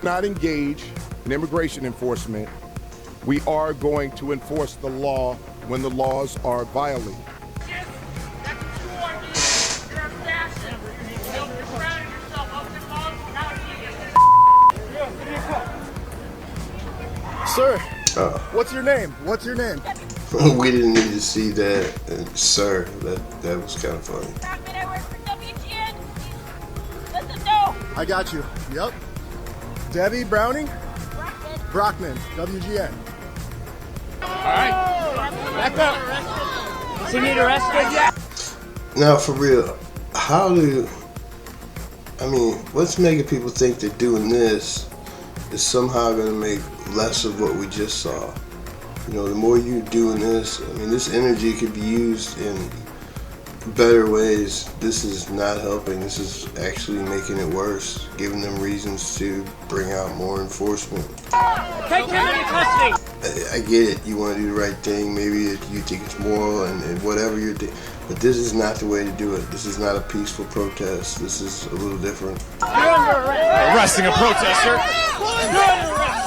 not engage in immigration enforcement, we are going to enforce the law when the laws are violated. Sir, what's your name? What's your name? We didn't need to see that, sir. That was kind of funny. I work for WGN. Let them know. I got you. Yep. Debbie Browning? Brockman, WGN. Alright. Back up. Does he need arrested? Yeah. Now, for real, what's making people think that doing this is somehow going to make less of what we just saw? You know, the more you're doing this, this energy could be used in better ways. This is not helping. This is actually making it worse, giving them reasons to bring out more enforcement. Take him into custody. I get it. You want to do the right thing. Maybe you think it's moral and whatever you're doing. But this is not the way to do it. This is not a peaceful protest. This is a little different. You're under arrest. Arresting a protester. You're under arrest.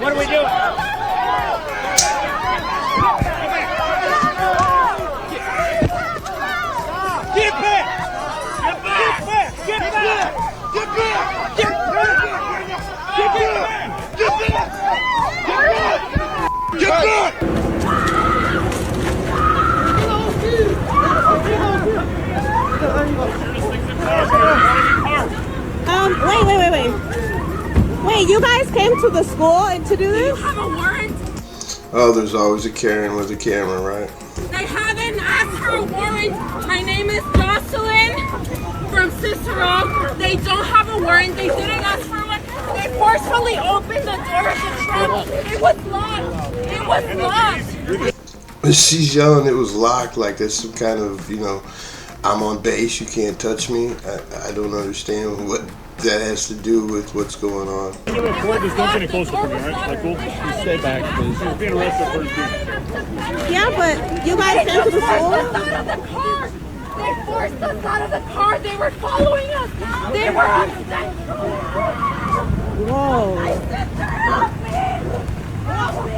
What are we doing? Get back! Get back! Get back! Get back! Get back! Get back! Get back! Get back! Wait, you guys came to the school to do this? Do you have a warrant? Oh, there's always a Karen with a camera, right? They haven't asked for a warrant. My name is Jocelyn from Cicero. They don't have a warrant. They didn't ask for one. They forcefully opened the door of the truck. It was locked. It was locked. She's yelling it was locked like there's some kind of, I'm on base, you can't touch me. I don't understand what that has to do with what's going on. When you record, just don't get any closer from me, alright? Like, we'll just stay back, because you're being arrested for his Yeah, but you guys came to the school? They forced us out of the car. They were following us. They were upset. Whoa. My sister, help me. Help me.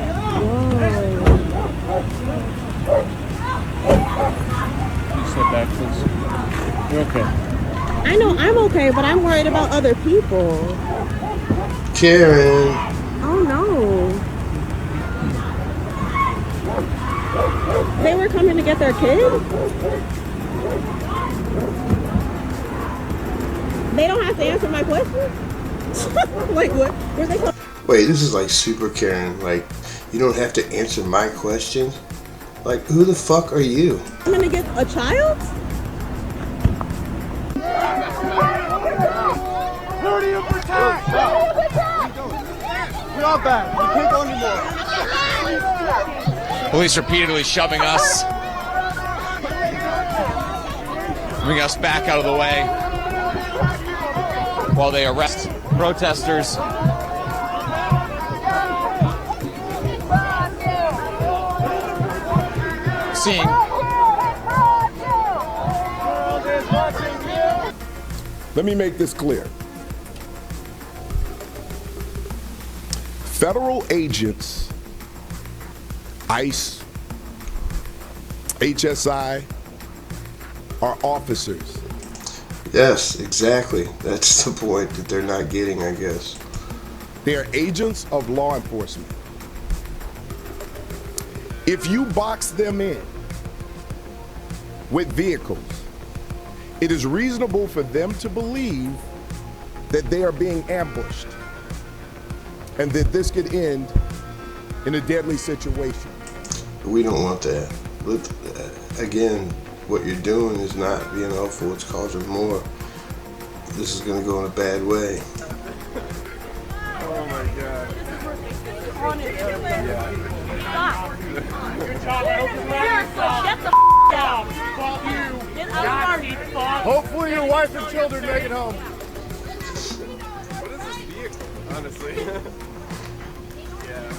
Step back, please. You're okay. I know I'm okay, but I'm worried about other people. Karen. Oh no. They were coming to get their kid? They don't have to answer my question? Like what? Where's they come? Wait, this is like super Karen. Like, you don't have to answer my question? Like, who the fuck are you? I'm gonna get a child? Who do you protect? We're all back. You can't go anymore. Police repeatedly shoving us, bring us back out of the way while they arrest protesters. Seeing Let me make this clear. Federal agents, ICE, HSI, are officers. Yes, exactly. That's the point that they're not getting, I guess. They are agents of law enforcement. If you box them in with vehicles, it is reasonable for them to believe that they are being ambushed and that this could end in a deadly situation. We don't want that. Again, what you're doing is not being helpful, it's causing more. This is going to go in a bad way. Oh my God. Good job, open Get the out. Fuck you. Get out of our car. Hopefully your wife and children make it home. What is this vehicle, honestly? Yeah.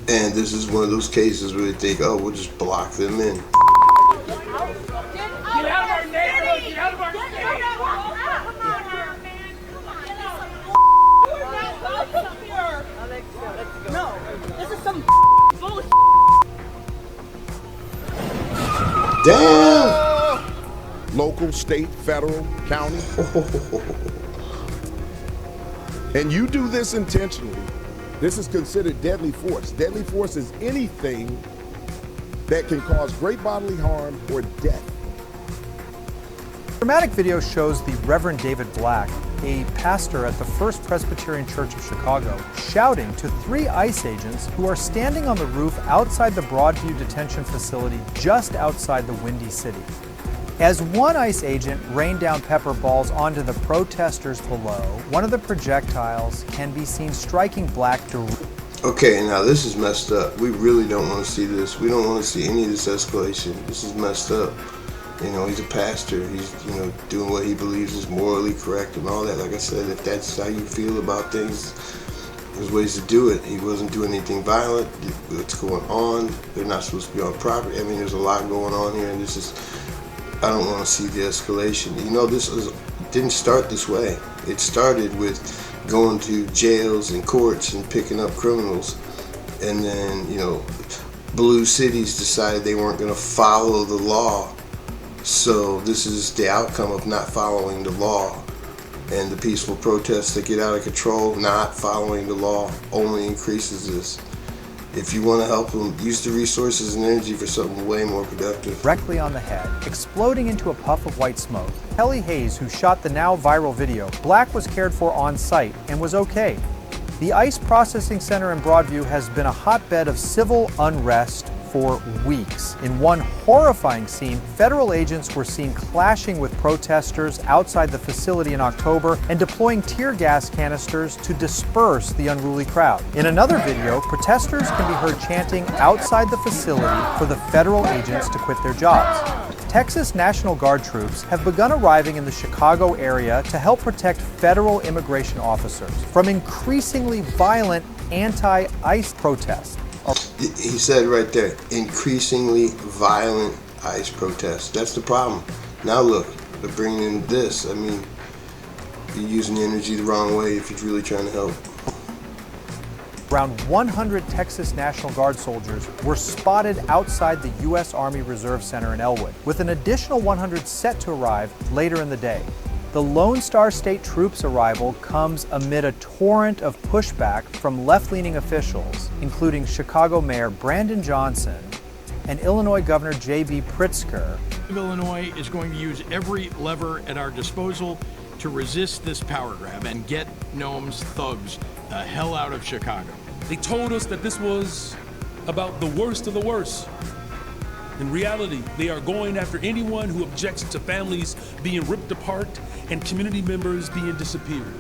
And this is one of those cases where they think, oh, we'll just block them in. Get out of our neighborhood! Get out of our neighborhood! No, this is some bullshit. Damn! Local, state, federal, county. And you do this intentionally. This is considered deadly force. Deadly force is anything that can cause great bodily harm or death. Dramatic video shows the Reverend David Black, a pastor at the First Presbyterian Church of Chicago, shouting to 3 ICE agents who are standing on the roof outside the Broadview detention facility just outside the Windy City. As one ICE agent rained down pepper balls onto the protesters below, one of the projectiles can be seen striking Black directly. Okay, now this is messed up. We really don't want to see this. We don't want to see any of this escalation. This is messed up. You know, he's a pastor. He's, you know, doing what he believes is morally correct and all that. Like I said, if that's how you feel about things, there's ways to do it. He wasn't doing anything violent. What's going on? They're not supposed to be on property. I mean, there's a lot going on here, and this is, I don't want to see the escalation. You know, didn't start this way. It started with going to jails and courts and picking up criminals, and then, you know, blue cities decided they weren't going to follow the law. So this is the outcome of not following the law, and the peaceful protests that get out of control, not following the law, only increases this. If you want to help them, use the resources and energy for something way more productive. Directly on the head, exploding into a puff of white smoke. Kelly Hayes, who shot the now viral video, Black was cared for on site and was okay. The ICE processing center in Broadview has been a hotbed of civil unrest for weeks. In one horrifying scene, federal agents were seen clashing with protesters outside the facility in October and deploying tear gas canisters to disperse the unruly crowd. In another video, protesters can be heard chanting outside the facility for the federal agents to quit their jobs. Texas National Guard troops have begun arriving in the Chicago area to help protect federal immigration officers from increasingly violent anti-ICE protests. He said right there, increasingly violent ICE protests. That's the problem. Now look, they're bringing in this. I mean, you're using the energy the wrong way if you're really trying to help. Around 100 Texas National Guard soldiers were spotted outside the U.S. Army Reserve Center in Elwood, with an additional 100 set to arrive later in the day. The Lone Star State Troops' arrival comes amid a torrent of pushback from left-leaning officials, including Chicago Mayor Brandon Johnson and Illinois Governor J.B. Pritzker. Illinois is going to use every lever at our disposal to resist this power grab and get Noam's thugs the hell out of Chicago. They told us that this was about the worst of the worst. In reality, they are going after anyone who objects to families being ripped apart and community members being disappeared.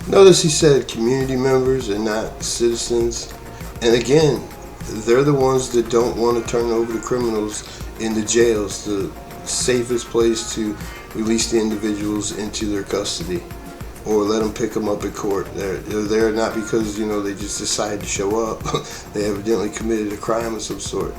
Notice he said community members and not citizens. And again, they're the ones that don't want to turn over the criminals in the jails, the safest place to release the individuals into their custody or let them pick them up at court. They're there not because, you know, they just decided to show up. They evidently committed a crime of some sort.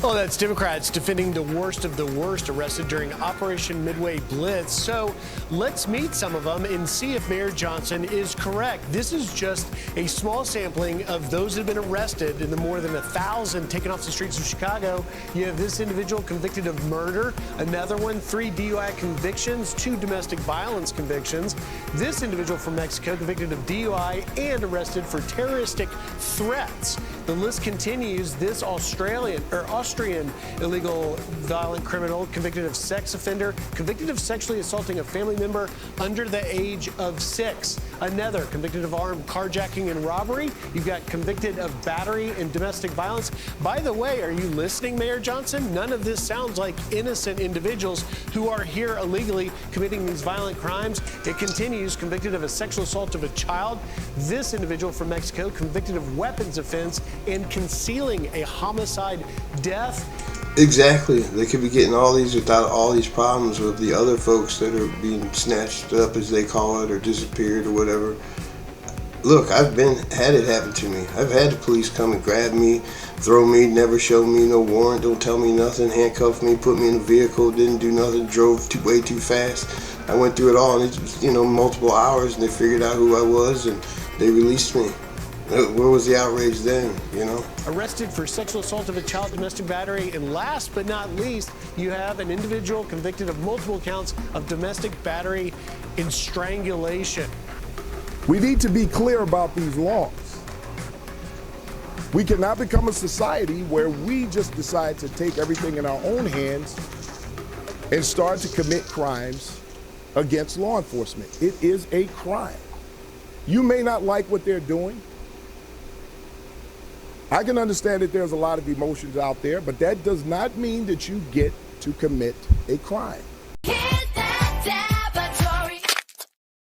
Well, that's Democrats defending the worst of the worst arrested during Operation Midway Blitz. So let's meet some of them and see if Mayor Johnson is correct. This is just a small sampling of those that have been arrested in the more than 1,000 taken off the streets of Chicago. You have this individual convicted of murder, another one, 3 DUI convictions, 2 domestic violence convictions. This individual from Mexico convicted of DUI and arrested for terroristic threats. The list continues. This Austrian illegal violent criminal convicted of sex offender, convicted of sexually assaulting a family member under the age of 6. Another convicted of armed carjacking and robbery. You've got convicted of battery and domestic violence. By the way, are you listening, Mayor Johnson? None of this sounds like innocent individuals who are here illegally committing these violent crimes. It continues, convicted of a sexual assault of a child. This individual from Mexico convicted of weapons offense and concealing a homicide death. Exactly. They could be getting all these without all these problems with the other folks that are being snatched up, as they call it, or disappeared or whatever. Look, I've had it happen to me. I've had the police come and grab me, throw me, never show me no warrant, don't tell me nothing, handcuff me, put me in a vehicle, didn't do nothing, drove way too fast. I went through it all, and it was, multiple hours, and they figured out who I was, and they released me. Where was the outrage then, Arrested for sexual assault of a child, domestic battery, and last but not least, you have an individual convicted of multiple counts of domestic battery and strangulation. We need to be clear about these laws. We cannot become a society where we just decide to take everything in our own hands and start to commit crimes against law enforcement. It is a crime. You may not like what they're doing. I can understand that there's a lot of emotions out there, but that does not mean that you get to commit a crime. Hit that down.